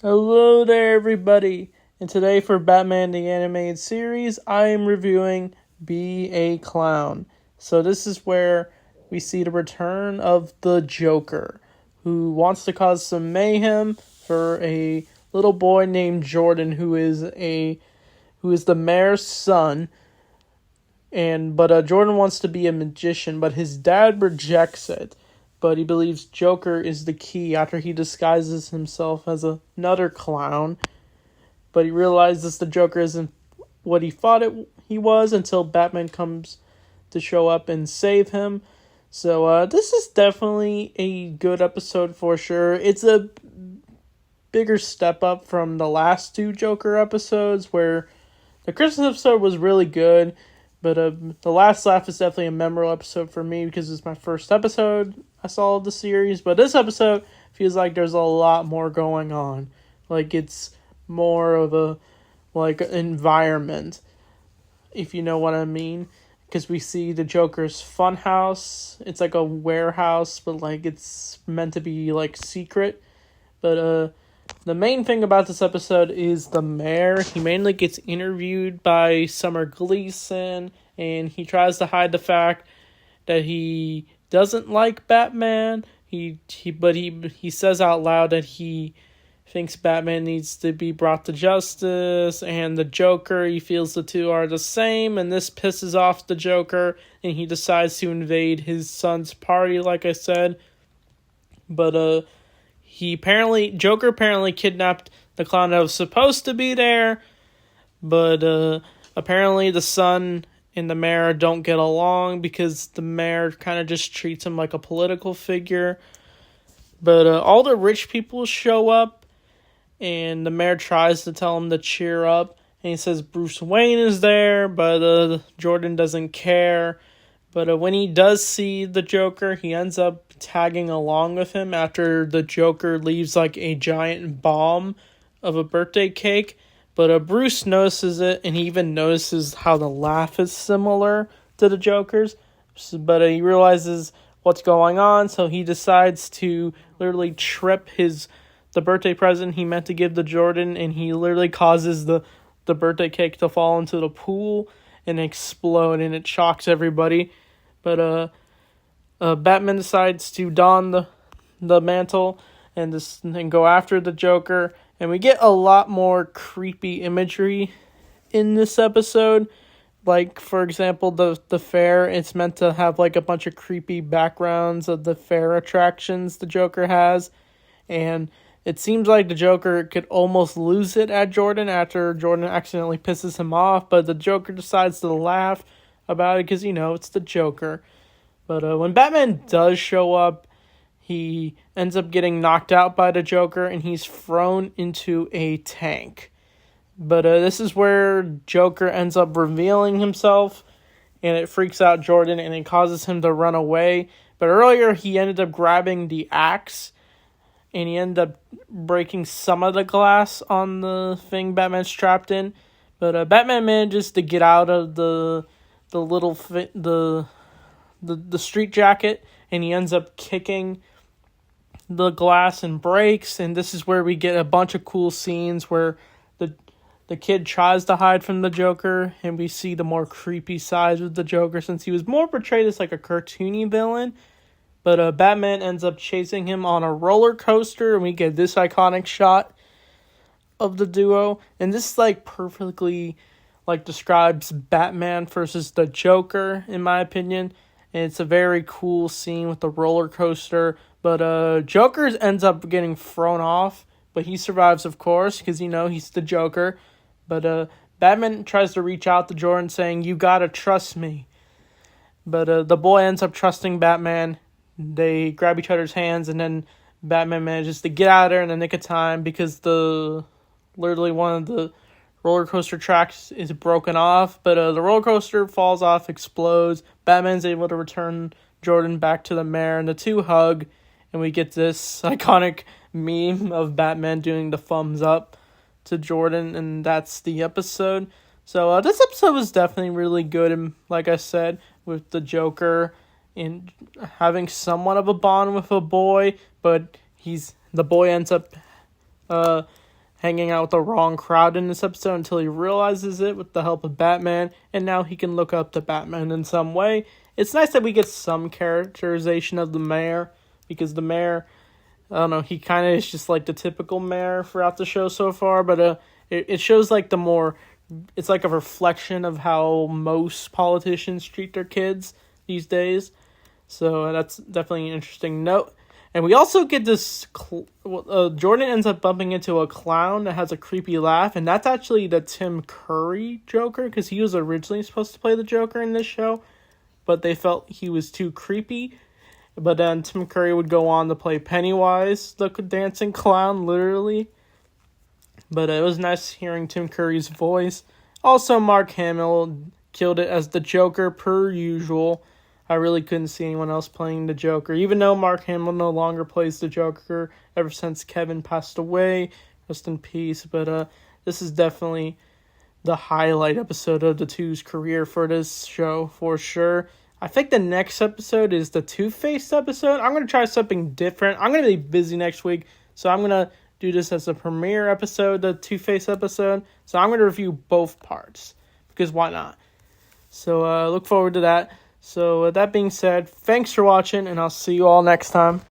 Hello there, everybody. And today for Batman the Animated Series, I am reviewing Be a Clown. So this is where we see the return of the Joker, who wants to cause some mayhem for a little boy named Jordan, who is the mayor's son. But Jordan wants to be a magician, but his dad rejects it. But he believes Joker is the key after he disguises himself as another clown. But he realizes the Joker isn't what he thought he was until Batman comes to show up and save him. So this is definitely a good episode for sure. It's a bigger step up from the last two Joker episodes, where the Christmas episode was really good. But the last laugh is definitely a memorable episode for me because it's my first episode I saw of the series. But this episode feels like there's a lot more going on. Like it's more of a environment, if you know what I mean. Because we see the Joker's funhouse. It's like a warehouse, but like it's meant to be like secret. But the main thing about this episode is the mayor. He mainly gets interviewed by Summer Gleason, and he tries to hide the fact that he doesn't like Batman. He says out loud that he thinks Batman needs to be brought to justice, and the Joker, he feels the two are the same, and this pisses off the Joker, and he decides to invade his son's party, like I said. But Joker apparently kidnapped the clown that was supposed to be there, but apparently the son and the mayor don't get along because the mayor kind of just treats him like a political figure. But all the rich people show up, and the mayor tries to tell him to cheer up, and he says Bruce Wayne is there, but Jordan doesn't care. But when he does see the Joker, he ends up tagging along with him after the Joker leaves like a giant bomb of a birthday cake. But Bruce notices it, and he even notices how the laugh is similar to the Joker's. But he realizes what's going on, so he decides to literally trip the birthday present he meant to give to Jordan, and he literally causes the birthday cake to fall into the pool and explode, and it shocks everybody. But Batman decides to don the mantle and go after the Joker, and we get a lot more creepy imagery in this episode. Like, for example, the fair, it's meant to have like a bunch of creepy backgrounds of the fair attractions the Joker has, and it seems like the Joker could almost lose it at Jordan after Jordan accidentally pisses him off, but the Joker decides to laugh about it because, it's the Joker. But when Batman does show up, he ends up getting knocked out by the Joker, and he's thrown into a tank. But this is where Joker ends up revealing himself, and it freaks out Jordan, and it causes him to run away. But earlier, he ended up grabbing the axe, and he ended up breaking some of the glass on the thing Batman's trapped in. But Batman manages to get out of the street jacket, and he ends up kicking the glass and breaks. And this is where we get a bunch of cool scenes where the kid tries to hide from the Joker, and we see the more creepy sides of the Joker, since he was more portrayed as like a cartoony villain. But Batman ends up chasing him on a roller coaster, and we get this iconic shot of the duo. And this perfectly describes Batman versus the Joker, in my opinion. And it's a very cool scene with the roller coaster. But Joker ends up getting thrown off, but he survives, of course, because, he's the Joker. But Batman tries to reach out to Jordan, saying, "You gotta trust me." But the boy ends up trusting Batman. They grab each other's hands, and then Batman manages to get out of there in the nick of time because literally one of the roller coaster tracks is broken off. But the roller coaster falls off, explodes. Batman's able to return Jordan back to the mayor, and the two hug, and we get this iconic meme of Batman doing the thumbs up to Jordan, and that's the episode. So this episode was definitely really good, and like I said, with the Joker in having somewhat of a bond with a boy, but the boy ends up hanging out with the wrong crowd in this episode until he realizes it with the help of Batman, and now he can look up to Batman in some way. It's nice that we get some characterization of the mayor, because the mayor, I don't know, he kind of is just like the typical mayor throughout the show so far, but it shows like it's like a reflection of how most politicians treat their kids these days. So that's definitely an interesting note. And we also get this, Jordan ends up bumping into a clown that has a creepy laugh, and that's actually the Tim Curry Joker, because he was originally supposed to play the Joker in this show, but they felt he was too creepy. But then Tim Curry would go on to play Pennywise, the dancing clown, literally. But it was nice hearing Tim Curry's voice. Also, Mark Hamill killed it as the Joker, per usual. I really couldn't see anyone else playing the Joker, even though Mark Hamill no longer plays the Joker ever since Kevin passed away. Rest in peace. But this is definitely the highlight episode of the Two's career for this show, for sure. I think the next episode is the Two-Face episode. I'm going to try something different. I'm going to be busy next week, so I'm going to do this as a premiere episode, the Two-Face episode. So I'm going to review both parts, because why not? So look forward to that. So with that being said, thanks for watching, and I'll see you all next time.